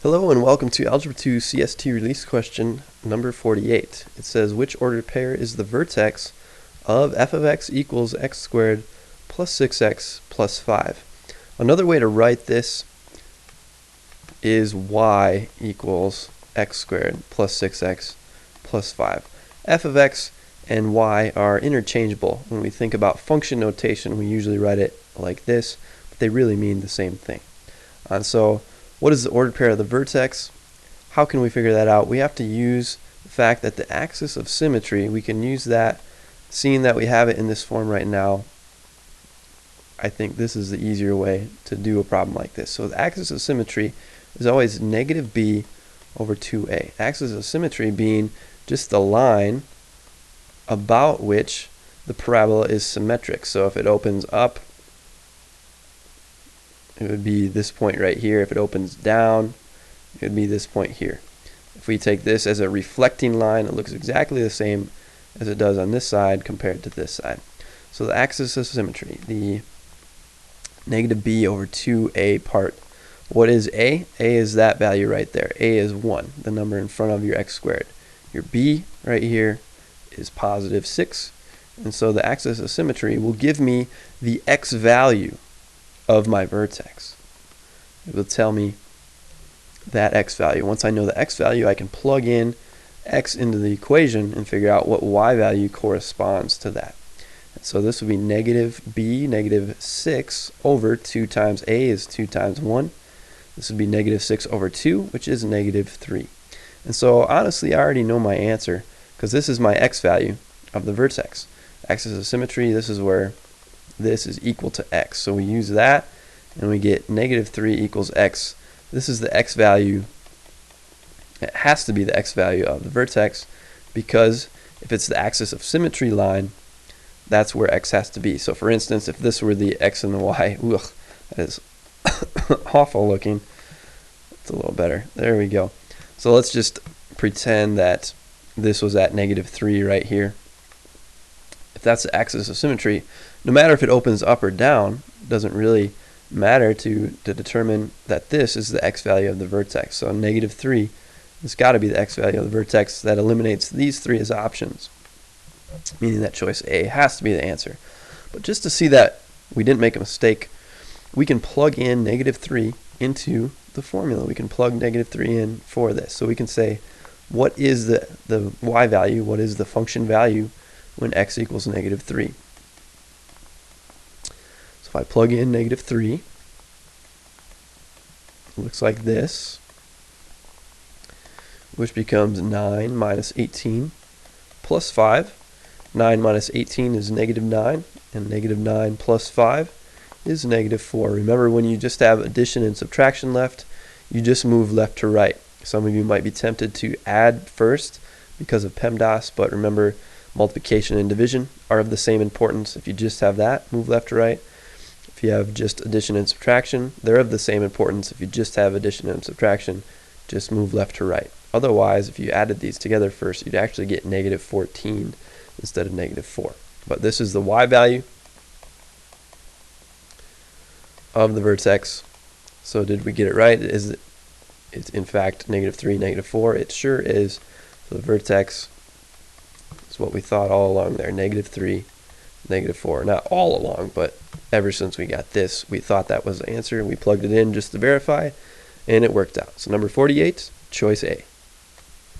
Hello and welcome to Algebra 2 CST release question number 48. It says, which ordered pair is the vertex of f of x equals x squared plus 6x plus 5? Another way to write this is y equals x squared plus 6x plus 5. F of x and y are interchangeable. When we think about function notation, we usually write it like this, but they really mean the same thing. And so what is the ordered pair of the vertex? How can we figure that out? We have to use the fact that the axis of symmetry, we can use that, seeing that we have it in this form right now. I think this is the easier way to do a problem like this. So the axis of symmetry is always negative b over 2a. Axis of symmetry being just the line about which the parabola is symmetric. So if it opens up, it would be this point right here. If it opens down, it would be this point here. If we take this as a reflecting line, it looks exactly the same as it does on this side compared to this side. So the axis of symmetry, the negative b over 2a part. What is a? A is that value right there. A is 1, the number in front of your x squared. Your b right here is positive 6. And so the axis of symmetry will give me the x value of my vertex. It will tell me that x value. Once I know the x value, I can plug in x into the equation and figure out what y value corresponds to that. And so this would be negative b, negative 6 over 2 times a is 2 times 1. This would be negative 6 over 2, which is negative 3. And so honestly, I already know my answer because this is my x value of the vertex. Axis of symmetry, this is where this is equal to x. So we use that and we get negative 3 equals x. This is the x value. It has to be the x value of the vertex because if it's the axis of symmetry line, that's where x has to be. So for instance, if this were the x and the y, that is awful looking. It's a little better. There we go. So let's just pretend that this was at negative 3 right here. If that's the axis of symmetry, no matter if it opens up or down, it doesn't really matter to determine that this is the x value of the vertex. So negative 3 has got to be the x value of the vertex. That eliminates these three as options, meaning that choice A has to be the answer. But just to see that we didn't make a mistake, we can plug in negative 3 into the formula. We can plug negative 3 in for this. So we can say, what is the y value? What is the function value when x equals negative 3? So if I plug in negative 3, it looks like this, which becomes 9 minus 18 plus 5. 9 minus 18 is negative 9, and negative 9 plus 5 is negative 4. Remember, when you just have addition and subtraction left, you just move left to right. Some of you might be tempted to add first because of PEMDAS, but remember, multiplication and division are of the same importance. If you just have that, move left to right. If you have just addition and subtraction, they're of the same importance. If you just have addition and subtraction, just move left to right. Otherwise, if you added these together first, you'd actually get negative 14 instead of negative 4. But this is the y value of the vertex. So did we get it right? It's in fact negative 3, negative 4. It sure is. So the vertex is what we thought all along there, negative 3, negative 4. Not all along, but ever since we got this, we thought that was the answer. We plugged it in just to verify, and it worked out. So number 48, choice A.